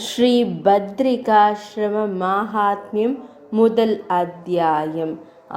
ஸ்ரீ பத்ரிகாஸ்ரம மாஹாத்மியம் முதல் அத்தியாயம்.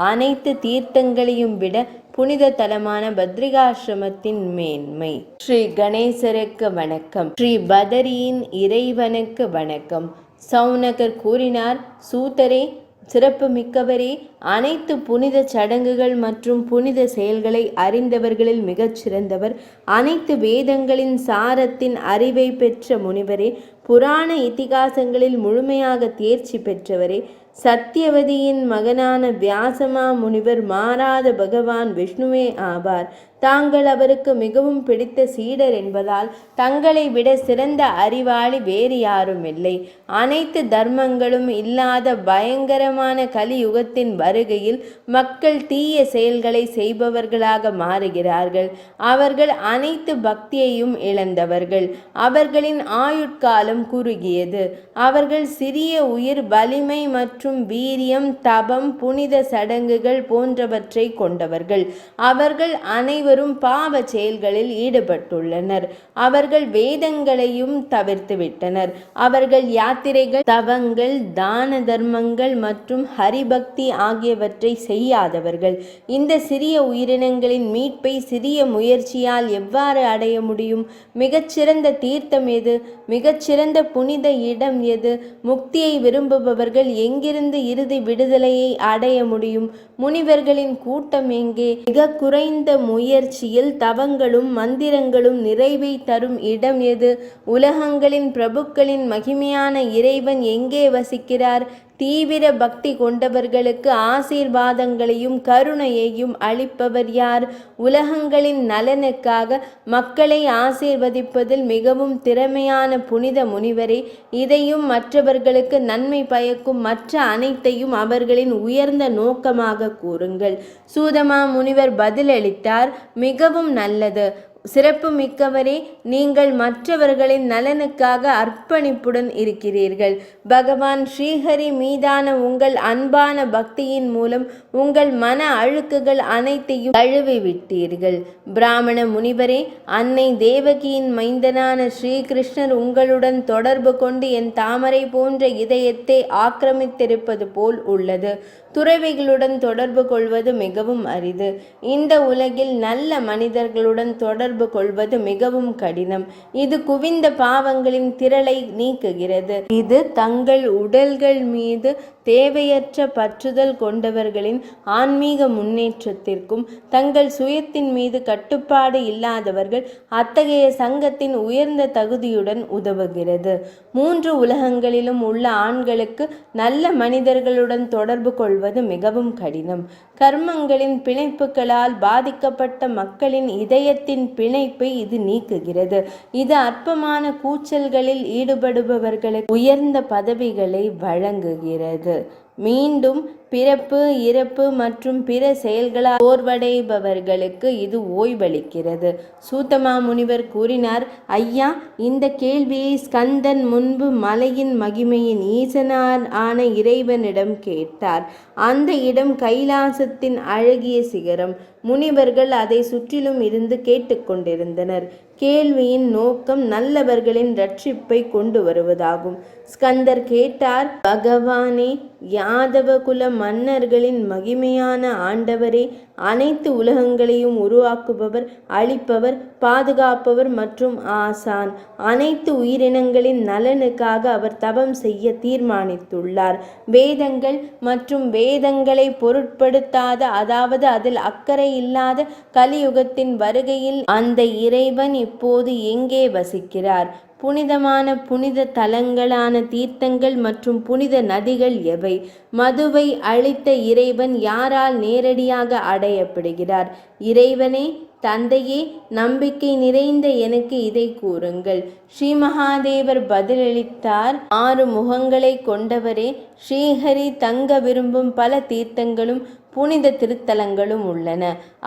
அனைத்து தீர்த்தங்களையும் விட புனித தலமான பத்ரிகாசிரமத்தின் மேன்மை. ஸ்ரீ கணேசருக்கு வணக்கம். ஸ்ரீ பதரியின் இறைவனுக்கு வணக்கம். சௌனகர் கூறினார், சூதரே, சிறப்பு மிக்கவரே, அனைத்து புனித சடங்குகள் மற்றும் புனித செயல்களை அறிந்தவர்களில் மிகச் சிறந்தவர், அனைத்து வேதங்களின் சாரத்தின் அறிவை பெற்ற முனிவரே, புராண இதிகாசங்களில் முழுமையாக தேர்ச்சி பெற்றவரே, சத்தியவதியின் மகனான வியாசமா முனிவர் மாறாத பகவான் விஷ்ணுவே ஆவார். தாங்கள் அவருக்கு மிகவும் பிடித்த சீடர் என்பதால் தங்களை விட சிறந்த அறிவாளி வேறு யாரும் இல்லை. அனைத்து தர்மங்களும் இல்லாத பயங்கரமான கலியுகத்தின் வருகையில் மக்கள் தீய செயல்களை செய்பவர்களாக மாறுகிறார்கள். அவர்கள் அனைத்து பக்தியையும் இழந்தவர்கள். அவர்களின் ஆயுட்காலம் குறுகியது. அவர்கள் சிறிய உயிர், வலிமை மற்றும் வீரியம், தபம், புனித சடங்குகள் போன்றவற்றை கொண்டவர்கள். அவர்கள் அனைவரும் பாவ செயல்களில் ஈடுபட்டுள்ளனர். அவர்கள் வேதங்களையும் தவிர்த்துவிட்டனர். அவர்கள் யாத்திரைகள், தவங்கள், தான தர்மங்கள் மற்றும் ஹரிபக்தி ஆகியவற்றை செய்யாதவர்கள். இந்த சிறிய உயிரினங்களின் மீட்பை சிறிய முயற்சியால் எவ்வாறு அடைய முடியும்? மிகச்சிறந்த தீர்த்தம் எது? மிகச்சிறந்த புனித இடம் எது? முக்தியை விரும்புபவர்கள் எங்கிருந்து இறுதி விடுதலையை அடைய முடியும்? முனிவர்களின் கூட்டம் எங்கே? மிக குறைந்த முயற்சியில் தவங்களும் மந்திரங்களும் நிறைவை தரும் இடம் எது? உலகங்களின் பிரபுக்களின் மகிமையான இறைவன் எங்கே வசிக்கிறார்? தீவிர பக்தி கொண்டவர்களுக்கு ஆசீர்வாதங்களையும் கருணையையும் அளிப்பவர் யார்? உலகங்களின் நலனுக்காக மக்களை ஆசீர்வதிப்பதில் மிகவும் திறமையான புனித முனிவரே, இதையும் மற்றவர்களுக்கு நன்மை பயக்கும் மற்ற அனைத்தையும் அவர்களின் உயர்ந்த நோக்கமாக கூறுங்கள். சூதமா முனிவர் பதிலளித்தார், மிகவும் நல்லது. சிறப்பு மிக்கவரே, நீங்கள் மற்றவர்களின் நலனுக்காக அர்ப்பணிப்புடன் இருக்கிறீர்கள். பகவான் ஸ்ரீஹரி மீதான உங்கள் அன்பான பக்தியின் மூலம் உங்கள் மன அழுக்குகள் அனைத்தையும் கழுவி விட்டீர்கள். பிராமண முனிவரே, அன்னை தேவகியின் மைந்தனான ஸ்ரீகிருஷ்ணர் உங்களுடன் தொடர்பு கொண்டு என் தாமரை போன்ற இதயத்தை ஆக்கிரமித்திருப்பது போல் உள்ளது. துறவிகளுடன் தொடர்பு கொள்வது மிகவும் அரிது. இந்த உலகில் நல்ல மனிதர்களுடன் தொடர்பு கொள்வது மிகவும் கடினம். இது குவிந்த பாவங்களின் திரளை நீக்குகிறது. இது தங்கள் உடல்கள் மீது தேவையற்ற பற்றுதல் கொண்டவர்களின் ஆன்மீக முன்னேற்றத்திற்கும், தங்கள் சுயத்தின் மீது கட்டுப்பாடு இல்லாதவர்கள் அத்தகைய சங்கத்தின் உயர்ந்த தகுதியுடன் உதவுகிறது. 3 உலகங்களிலும் உள்ள ஆண்களுக்கு நல்ல மனிதர்களுடன் தொடர்பு கொள்வது மிகவும் கடினம். கர்மங்களின் பிணைப்புகளால் பாதிக்கப்பட்ட மக்களின் இதயத்தின் பிணைப்பை இது நீக்குகிறது. இது அற்பமான கூச்சல்களில் ஈடுபடுபவர்களுக்கு உயர்ந்த பதவிகளை வழங்குகிறது. மீண்டும் பிறப்பு, இறப்பு மற்றும் பிற செயல்களால் சோர்வடைபவர்களுக்கு இது ஓய்வளிக்கிறது. சூதமா முனிவர் கூறினார், ஐயா, இந்த கேள்வியை ஸ்கந்தன் முன்பு மலையின் மகிமையின் ஈசனார் ஆன இறைவனிடம் கேட்டார். அந்த இடம் கைலாசத்தின் அழகிய சிகரம். முனிவர்கள் அதை சுற்றிலும் இருந்து கேட்டுக்கொண்டிருந்தனர். கேள்வியின் நோக்கம் நல்லவர்களின் ரட்சிப்பை கொண்டு வருவதாகும். ஸ்கந்தர் கேட்டார், பகவானே, யாதவ குல மன்னர்களின் மகிமையான ஆண்டவரே, அனைத்து உலகங்களையும் உருவாக்குபவர், அழிப்பவர், பாதுகாப்பவர் மற்றும் ஆசான், அனைத்து உயிரினங்களின் நலனுக்காக அவர் தவம் செய்ய தீர்மானித்துள்ளார். வேதங்கள் மற்றும் வேதங்களை பொருட்படுத்தாத, அதாவது அதில் அக்கறை இல்லாத கலியுகத்தின் வருகையில் அந்த இறைவன் இப்போது எங்கே வசிக்கிறார்? புனிதமான புனித தலங்களான தீர்த்தங்கள் மற்றும் புனித நதிகள் எவை? மதுவை அளித்த இறைவன் யாரால் நேரடியாக அடையப்படுகிறார்? இறைவனே, தந்தையே, நம்பிக்கை நிறைந்த எனக்கு இதை கூறுங்கள். ஸ்ரீ மகாதேவர் பதிலளித்தார், 6 முகங்களை கொண்டவரே, ஸ்ரீஹரி தங்க விரும்பும் பல தீர்த்தங்களும் புனித திருத்தலங்களும் உள்ளன.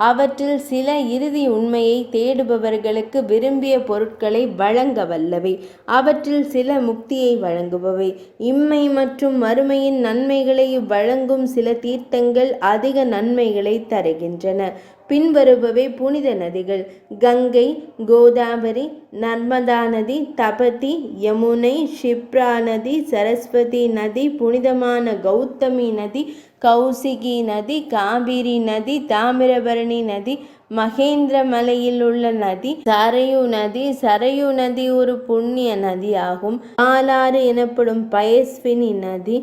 அவற்றில் சில இறுதி உண்மையை தேடுபவர்களுக்கு விரும்பிய பொருட்களை வழங்க வல்லவை. அவற்றில் சில முக்தியை வழங்குபவை. இம்மை மற்றும் மறுமையின் நன்மைகளை வழங்கும் சில தீர்த்தங்கள் அதிக நன்மைகளை தருகின்றன. பின்வருபவை புனித நதிகள்: கங்கை, கோதாவரி, நர்மதா நதி, தபதி, யமுனை, ஷிப்ரா நதி, சரஸ்வதி நதி, புனிதமான கௌதமி நதி, கௌசிகி நதி, காவிரி நதி, தாமிரபரணி நதி, மகேந்திர மலையில் உள்ள நதி சரையு நதி. சரையு நதி ஒரு புண்ணிய நதியாகும். பாலாறு எனப்படும் பயஸ்வினி நதி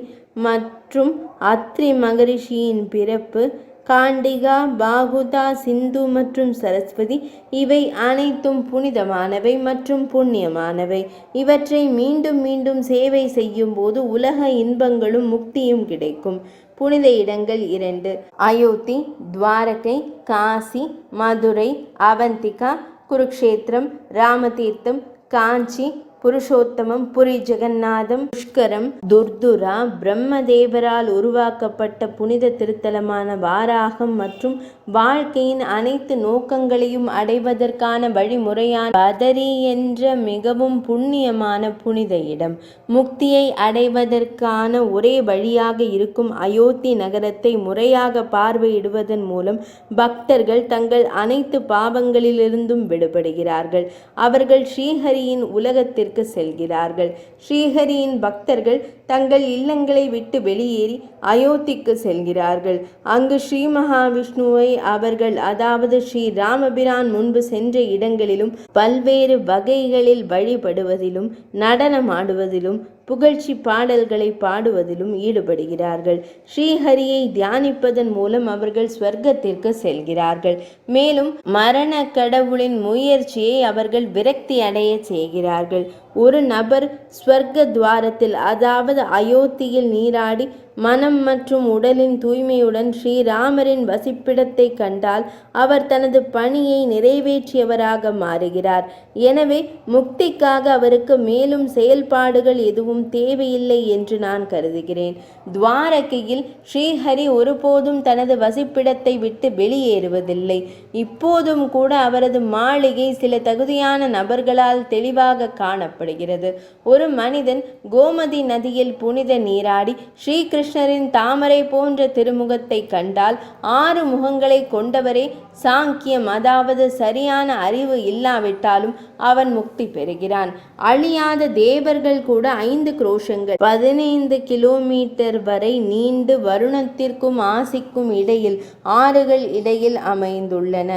மற்றும் அத்ரி மகரிஷியின் பிறப்பு. காண்டிகா, பாகுதா, சிந்து மற்றும் சரஸ்வதி இவை அனைத்தும் புனிதமானவை மற்றும் புண்ணியமானவை. இவற்றை மீண்டும் மீண்டும் சேவை செய்யும் போது உலக இன்பங்களும் முக்தியும் கிடைக்கும். புனித இடங்கள் 2: அயோத்தி, துவாரகை, காசி, மதுரை, அவந்திகா, குருக்ஷேத்திரம், ராமதீர்த்தம், காஞ்சி, புருஷோத்தமம், புரி ஜெகநாதம், புஷ்கரம், துர்துரா. பிரம்மதேவரால் உருவாக்கப்பட்ட புனித திருத்தலமான வாராகம் மற்றும் வாழ்க்கையின் அனைத்து நோக்கங்களையும் அடைவதற்கான வழிமுறையான பதரி என்ற மிகவும் புண்ணியமான புனித இடம். முக்தியை அடைவதற்கான ஒரே வழியாக இருக்கும் அயோத்தி நகரத்தை முறையாக பார்வையிடுவதன் மூலம் பக்தர்கள் தங்கள் அனைத்து பாவங்களிலிருந்தும் விடுபடுகிறார்கள். அவர்கள் ஸ்ரீஹரியின் உலகத்திற்கு செல்கிறார்கள். ஸ்ரீஹரியின் பக்தர்கள் தங்கள் இல்லங்களை விட்டு வெளியேறி அயோத்திக்கு செல்கிறார்கள். அங்கு ஸ்ரீ மகாவிஷ்ணுவை அவர்கள், அதாவது ஸ்ரீ ராமபிரான் முன்பு சென்ற இடங்களிலும் பல்வேறு வகைகளில் வழிபடுவதிலும் நடனமாடுவதிலும் புகழ்ச்சி பாடல்களை பாடுவதிலும் ஈடுபடுகிறார்கள். ஸ்ரீஹரியை தியானிப்பதன் மூலம் அவர்கள் ஸ்வர்க்கத்திற்கு செல்கிறார்கள். மேலும் மரண கடவுளின் முயற்சியை அவர்கள் விரக்தி அடைய செய்கிறார்கள். ஒரு நபர் ஸ்வர்க்க துவாரத்தில், அதாவது அயோத்தியில் நீராடி மனம் மற்றும் உடலின் தூய்மையுடன் ஸ்ரீராமரின் வசிப்பிடத்தை கண்டால் அவர் தனது பணியை நிறைவேற்றியவராக மாறுகிறார். எனவே முக்திக்காக அவருக்கு மேலும் செயல்பாடுகள் எதுவும் தேவையில்லை என்று நான் கருதுகிறேன். துவாரகையில் ஸ்ரீஹரி ஒருபோதும் தனது வசிப்பிடத்தை விட்டு வெளியேறுவதில்லை. இப்போதும் கூட அவரது மாளிகை சில தகுதியான நபர்களால் தெளிவாக காணப்படுகிறது. ஒரு மனிதன் கோமதி நதியில் புனித நீராடி ஸ்ரீகிருஷ்ணரின் தாமரை போன்ற திருமுகத்தை கண்டால் 6 முகங்களை கொண்டவரே சாங்கியம், அதாவது சரியான அறிவு இல்லாவிட்டாலும் அவன் முக்தி பெறுகிறான். அழியாத தேவர்கள் கூட 5 குரோஷங்கள் 15 கிலோமீட்டர் வரை நீண்டு வருணத்திற்கும் ஆசிக்கும் இடையில் ஆறுகள் இடையில் அமைந்துள்ளன.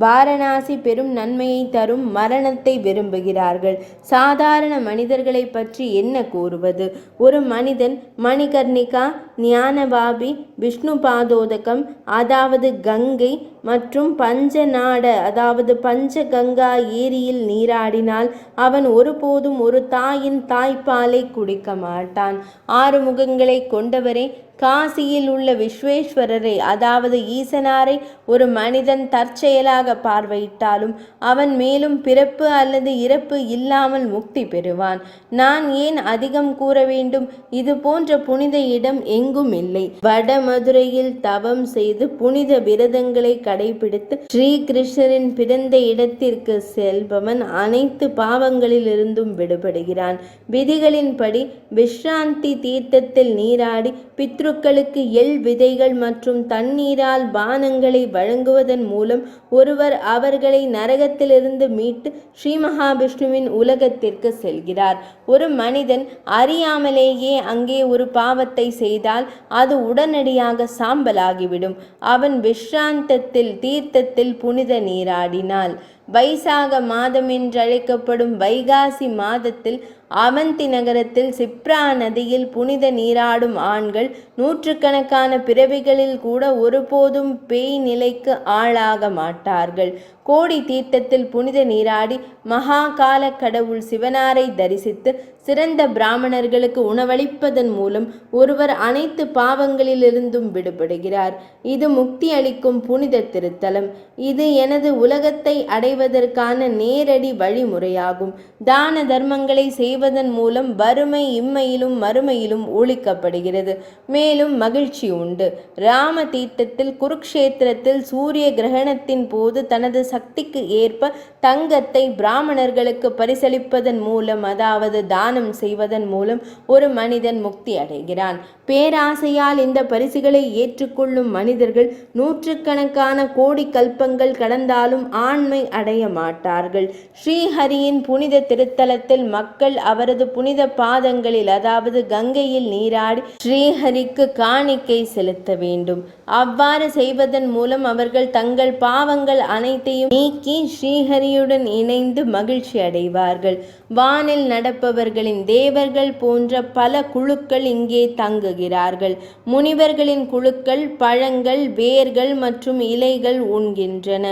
வாரணாசி பெரும் நன்மையை தரும் மரணத்தை விரும்புகிறார்கள். சாதாரண மனிதர்களை பற்றி என்ன கூறுவது? ஒரு மனிதன் மணிகர்ணிகா, ஞானபாபி, விஷ்ணு பாதோதகம், அதாவது கங்கை மற்றும் பஞ்சநாட, அதாவது பஞ்சகங்கா ஏரியில் நீராடினால் அவன் ஒருபோதும் ஒரு தாயின் தாய்ப்பாலை குடிக்க மாட்டான். 6 முகங்களை கொண்டவரே, காசியில் உள்ள விஸ்வேஸ்வரரை, அதாவது ஈசனாரை ஒரு மனிதன் தற்செயலாக பார்வையிட்டாலும் அவன் மேலும் பிறப்பு அல்லது இறப்பு இல்லாமல் முக்தி பெறுவான். நான் ஏன் அதிகம் கூற வேண்டும்? இது போன்ற புனித இடம் எங்கும் இல்லை. வடமதுரையில் தவம் செய்து புனித விரதங்களை கடைபிடித்து ஸ்ரீகிருஷ்ணரின் பிறந்த இடத்திற்கு செல்பவன் அனைத்து பாவங்களிலிருந்தும் விடுபடுகிறான். விதிகளின்படி விஸ்ராந்தி தீர்த்தத்தில் நீராடி பித்ருக்களுக்கு எள் விதைகள் மற்றும் தண்ணீரால் பானங்களை வழங்குவதன் மூலம் ஒருவர் அவர்களை நரகத்திலிருந்து மீட்டு ஸ்ரீ மகாவிஷ்ணுவின் உலகத்திற்கு செல்கிறார். ஒரு மனிதன் அறியாமலேயே அங்கே ஒரு பாவத்தை செய்தால் அது உடனடியாக சாம்பலாகிவிடும். அவன் விஸ்ராந்தத்தில் தீர்த்தத்தில் புனித நீராடினால். வைசாக மாதம் என்றழைக்கப்படும் வைகாசி மாதத்தில் அவந்தி நகரத்தில் சிப்ரா நதியில் புனித நீராடும் ஆண்கள் நூற்றுக்கணக்கான பிறவிகளில் கூட ஒருபோதும் பேய் நிலைக்கு ஆளாக மாட்டார்கள். கோடி தீர்த்தத்தில் புனித நீராடி மகாகால கடவுள் சிவனாரை தரிசித்து சிறந்த பிராமணர்களுக்கு உணவளிப்பதன் மூலம் ஒருவர் அனைத்து பாவங்களிலிருந்தும் விடுபடுகிறார். இது முக்தி அளிக்கும் புனித திருத்தலம். இது எனது உலகத்தை அடைவதற்கான நேரடி வழிமுறையாகும். தான தர்மங்களை செய்வதன் மூலம் வறுமை இம்மையிலும் மறுமையிலும் ஒழிக்கப்படுகிறது. மேலும் மகிழ்ச்சி உண்டு. ராம தீர்த்தத்தில் குருக்ஷேத்திரத்தில் சூரிய கிரகணத்தின் போது தனது சக்திக்கு ஏற்ப தங்கத்தை பிராமணர்களுக்கு பரிசளிப்பதன் மூலம், அதாவது தான தானம் செய்வதன் மூலம் ஒரு மனிதன் முக்தி அடைகிறான். பேராசையால் இந்த பரிசுகளை ஏற்றுக்கொள்ளும் மனிதர்கள் நூற்றுக்கணக்கான கோடி கல்பங்கள் கடந்தாலும் ஆண்மை அடைய மாட்டார்கள். ஸ்ரீஹரியின் புனித திருத்தலத்தில் மக்கள் அவரது புனித பாதங்களில் அதாவது கங்கையில் நீராடி ஸ்ரீஹரிக்கு காணிக்கை செலுத்த வேண்டும். அவ்வாறு செய்வதன் மூலம் அவர்கள் தங்கள் பாவங்கள் அனைத்தையும் நீக்கி ஸ்ரீஹரியுடன் இணைந்து மகிழ்ச்சி அடைவார்கள். வானில் நடப்பவர்களின் தேவர்கள் போன்ற பல குழுக்கள் இங்கே தங்குகிறார்கள். முனிவர்களின் குழுக்கள் பழங்கள், வேர்கள் மற்றும் இலைகள் உண்கின்றன.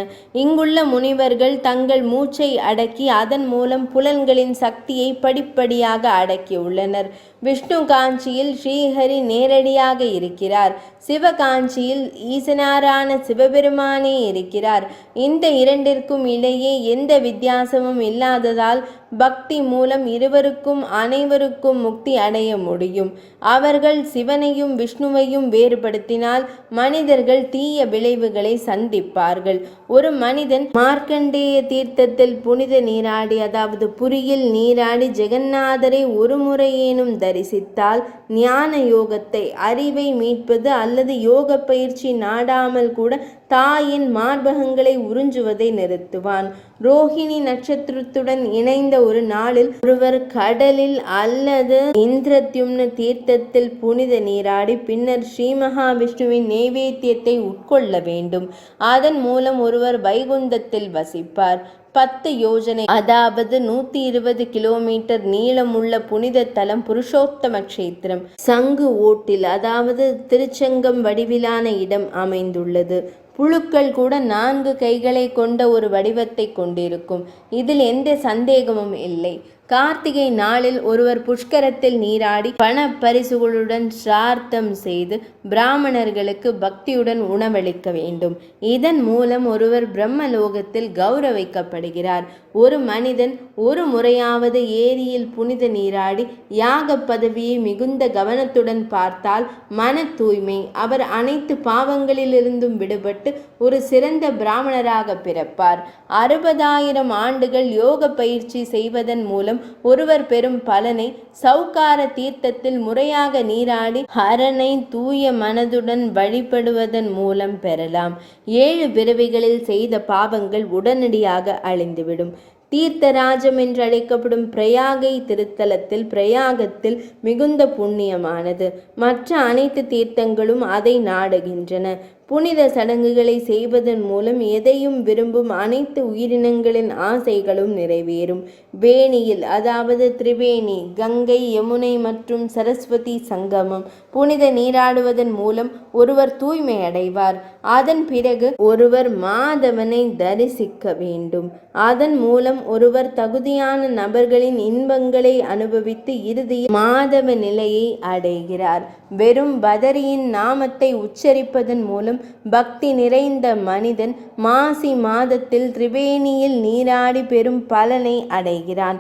இங்குள்ள முனிவர்கள் தங்கள் மூச்சை அடக்கி அதன் மூலம் புலன்களின் சக்தியை படிப்படியாக அடக்கியுள்ளனர். விஷ்ணு காஞ்சியில் ஸ்ரீஹரி நேரடியாக இருக்கிறார். சிவகாஞ்சியில் ஈசனாரான சிவபெருமானே இருக்கிறார். இந்த இரண்டிற்கும் இடையே எந்த வித்தியாசமும் இல்லாததால் பக்தி மூலம் இருவருக்கும் அனைவருக்கும் முக்தி அடைய முடியும். அவர்கள் சிவனையும் விஷ்ணுவையும் வேறுபடுத்தினால் மனிதர்கள் தீய விளைவுகளை சந்திப்பார்கள். ஒரு மனிதன் மார்க்கண்டேய தீர்த்தத்தில் புனித நீராடி அதாவது புரியில் நீராடி ஜெகநாதரை ஒரு முறையேனும் தரிசித்தால் ஞான யோகத்தை அறிவை மீட்பது அல்லது யோக பயிற்சி நாடாமல் கூட தாயின் மார்பகங்களை உறிஞ்சுவதை நிறுத்துவான். ரோஹிணி நட்சத்திரத்துடன் இணைந்த ஒரு நாளில் ஒருவர் கடலில் அல்லது இந்திரத்யும்ன தீர்த்தத்தில் புனித நீராடி பின்னர் ஸ்ரீ மகாவிஷ்ணுவின் நைவேத்தியத்தை உட்கொள்ள வேண்டும். அதன் மூலம் ஒருவர் வைகுந்தத்தில் வசிப்பார். 10 யோஜனை அதாவது 120 கிலோமீட்டர் நீளமுள்ள புனித தலம் புருஷோத்தம கஷேத்திரம் சங்கு ஓட்டில் அதாவது திருச்சங்கம் வடிவிலான இடம் அமைந்துள்ளது. புழுக்கள் கூட 4 கைகளை கொண்ட ஒரு வடிவத்தை கொண்டிருக்கும். இதில் எந்த சந்தேகமும் இல்லை. கார்த்திகை நாளில் ஒருவர் புஷ்கரத்தில் நீராடி பண பரிசுகளுடன் சிரார்த்தம் செய்து பிராமணர்களுக்கு பக்தியுடன் உணவளிக்க வேண்டும். இதன் மூலம் ஒருவர் பிரம்மலோகத்தில் கௌரவிக்கப்படுகிறார். ஒரு மனிதன் ஒரு முறையாவது ஏரியில் புனித நீராடி யாக பதவியை மிகுந்த கவனத்துடன் பார்த்தால் மன தூய்மை அவர் அனைத்து பாவங்களிலிருந்தும் விடுபட்டு ஒரு சிறந்த பிராமணராக பிறப்பார். 60,000 ஆண்டுகள் யோக பயிற்சி செய்வதன் மூலம் ஒருவர் பெறும் பலனை சௌகார தீர்த்தத்தில் முறையாக நீராடி ஹரனை தூய மனதுடன் வழிபடுவதன் மூலம் பெறலாம். 7 பிறவிகளில் செய்த பாவங்கள் உடனடியாக அழிந்துவிடும். தீர்த்தராஜம் என்று அழைக்கப்படும் பிரயாகை திருத்தலத்தில் பிரயாகத்தில் மிகுந்த புண்ணியமானது. மற்ற அனைத்து தீர்த்தங்களும் அதை நாடுகின்றன. புனித சடங்குகளை செய்வதன் மூலம் எதையும் விரும்பும் அனைத்து உயிரினங்களின் ஆசைகளும் நிறைவேறும். வேணியில் அதாவது திரிவேணி கங்கை, யமுனை மற்றும் சரஸ்வதி சங்கமம் புனித நீராடுவதன் மூலம் ஒருவர் தூய்மை அடைவார். அதன் பிறகு ஒருவர் மாதவனை தரிசிக்க வேண்டும். அதன் மூலம் ஒருவர் தகுதியான நபர்களின் இன்பங்களை அனுபவித்து இறுதியில் மாதவ நிலையை அடைகிறார். வெறும் பதரியின் நாமத்தை உச்சரிப்பதன் மூலம் பக்தி நிறைந்த மனிதன் மாசி மாதத்தில் திரிவேணியில் நீராடி பெரும் பலனை அடைகிறான்.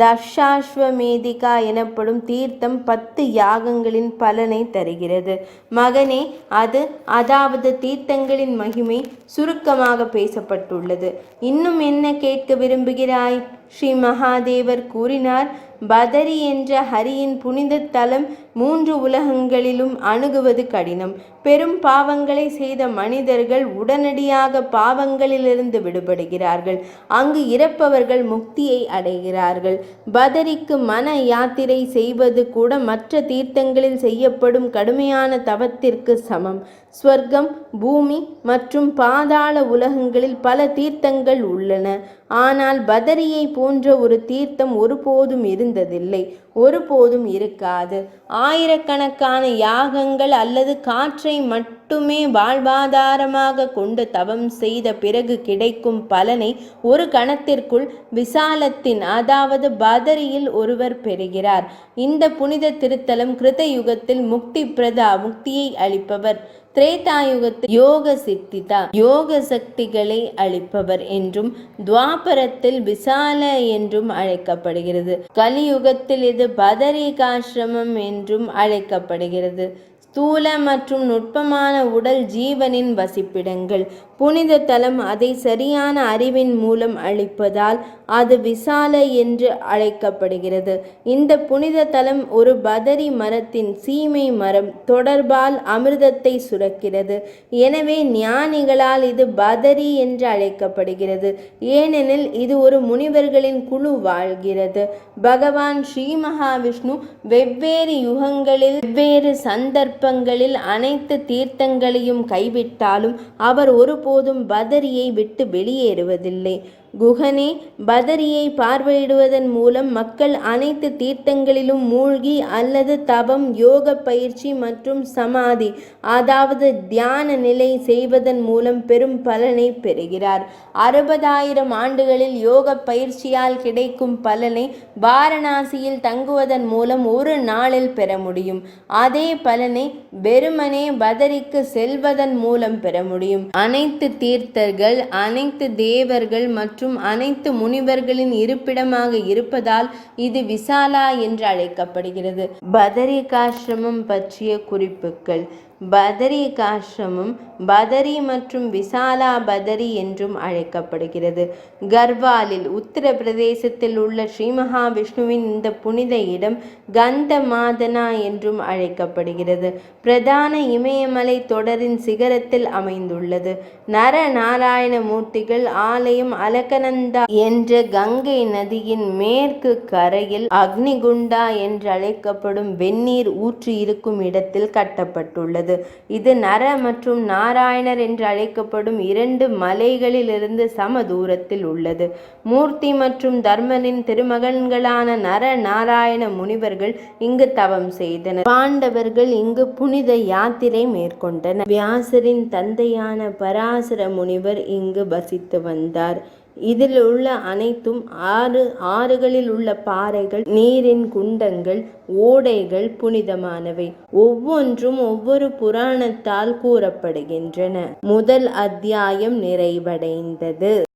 தர்ஷாஸ்வமேதிகா எனப்படும் தீர்த்தம் 10 யாகங்களின் பலனை தருகிறது. மகனே, அதாவது தீர்த்தங்களின் மகிமை சுருக்கமாக பேசப்பட்டுள்ளது. இன்னும் என்ன கேட்க விரும்புகிறாய்? ஸ்ரீ மகாதேவர் கூறினார், பதரி என்ற ஹரியின் புனித தலம் 3 உலகங்களிலும் அணுகுவது கடினம். பெரும் பாவங்களை செய்த மனிதர்கள் உடனடியாக பாவங்களிலிருந்து விடுபடுகிறார்கள். அங்கு இறப்பவர்கள் முக்தியை அடைகிறார்கள். பதரிக்கு மன யாத்திரை செய்வது கூட மற்ற தீர்த்தங்களில் செய்யப்படும் கடுமையான தவத்திற்கு சமம். ஸ்வர்க்கம், பூமி மற்றும் பாதாள உலகங்களில் பல தீர்த்தங்கள் உள்ளன. ஆனால் பதரியை போன்ற ஒரு தீர்த்தம் ஒருபோதும் இருந்ததில்லை, ஒருபோதும் இருக்காது. ஆயிரக்கணக்கான யாகங்கள் அல்லது காற்றை மட்டுமே வாழ்வாதாரமாக கொண்டு தவம் செய்த பிறகு கிடைக்கும் பலனை ஒரு கணத்திற்குள் விசாலத்தின் அதாவது பதரியில் ஒருவர் பெறுகிறார். இந்த புனித திருத்தலம் கிருத யுகத்தில் முக்தியை அளிப்பவர், திரேதாயுகத்தில் யோக சித்திதா யோக சக்திகளை அளிப்பவர் என்றும், துவாபரத்தில் விசால என்றும் அழைக்கப்படுகிறது. கலியுகத்தில் இது பதரிகாசிரமம் என்றும் அழைக்கப்படுகிறது. ஸ்தூல மற்றும் நுட்பமான உடல் ஜீவனின் வசிப்பிடங்கள். புனித தலம் அதை சரியான அறிவின் மூலம் அளிப்பதால் அது விசால என்று அழைக்கப்படுகிறது. இந்த புனித தலம் ஒரு பதரி மரத்தின் சீமை மரம் தொடர்பால் அமிர்தத்தை சுரக்கிறது. எனவே ஞானிகளால் இது பதரி என்று அழைக்கப்படுகிறது, ஏனெனில் இது ஒரு முனிவர்களின் குழு வாழ்கிறது. பகவான் ஸ்ரீ மகாவிஷ்ணு வெவ்வேறு யுகங்களில் வெவ்வேறு சந்தர்ப்பங்களில் அனைத்து தீர்த்தங்களையும் கைவிட்டாலும் அவர் ஒருபோதும் பதரியை விட்டு வெளியேறுவதில்லை. குகனே, பதரியை பார்வையிடுவதன் மூலம் மக்கள் அனைத்து தீர்த்தங்களிலும் மூழ்கி அல்லது தவம், யோக பயிற்சி மற்றும் சமாதி அதாவது தியான நிலை செய்வதன் மூலம் பெரும் பலனை பெறுகிறார். 60,000 ஆண்டுகளில் யோக பயிற்சியால் கிடைக்கும் பலனை வாரணாசியில் தங்குவதன் மூலம் ஒரு நாளில் பெற முடியும். அதே பலனை வெறுமனே பதரிக்கு செல்வதன் மூலம் பெற முடியும். அனைத்து தீர்த்தர்கள் அனைத்து தேவர்கள் மற்றும் அனைத்து முனிவர்களின் இருப்பிடமாக இருப்பதால் இது விசாலா என்று அழைக்கப்படுகிறது. பதரிகாசிரமம் பற்றிய குறிப்புகள். பதரிகாசிரமம் பதரி மற்றும் விசாலா பதரி என்றும் அழைக்கப்படுகிறது. கர்வாலில் உத்தரப்பிரதேசத்தில் உள்ள ஸ்ரீ மகாவிஷ்ணுவின் இந்த புனித இடம் கந்தமாதனா என்றும் அழைக்கப்படுகிறது. பிரதான இமயமலை தொடரின் சிகரத்தில் அமைந்துள்ளது. நரநாராயண மூர்த்திகள் ஆலயம் அலகநந்தா என்ற கங்கை நதியின் மேற்கு கரையில் அக்னிகுண்டா என்று அழைக்கப்படும் வெந்நீர் ஊற்று இருக்கும் இடத்தில் கட்டப்பட்டுள்ளது. இது நர மற்றும் நாராயணர் என்று அழைக்கப்படும் 2 மலைகளிலிருந்து சம தூரத்தில் உள்ளது. மூர்த்தி மற்றும் தர்மனின் திருமகன்களான நர நாராயண முனிவர்கள் இங்கு தவம் செய்தனர். பாண்டவர்கள் இங்கு புனித யாத்திரை மேற்கொண்டனர். வியாசரின் தந்தையான பராசர முனிவர் இங்கு வசித்து வந்தார். இதில் உள்ள அனைத்தும் ஆறுகளில் உள்ள பாறைகள், நீரின் குண்டங்கள், ஓடைகள் புனிதமானவை. ஒவ்வொன்றும் ஒவ்வொரு புராணத்தால் கூறப்படுகின்றன. முதல் அத்தியாயம் நிறைவடைந்தது.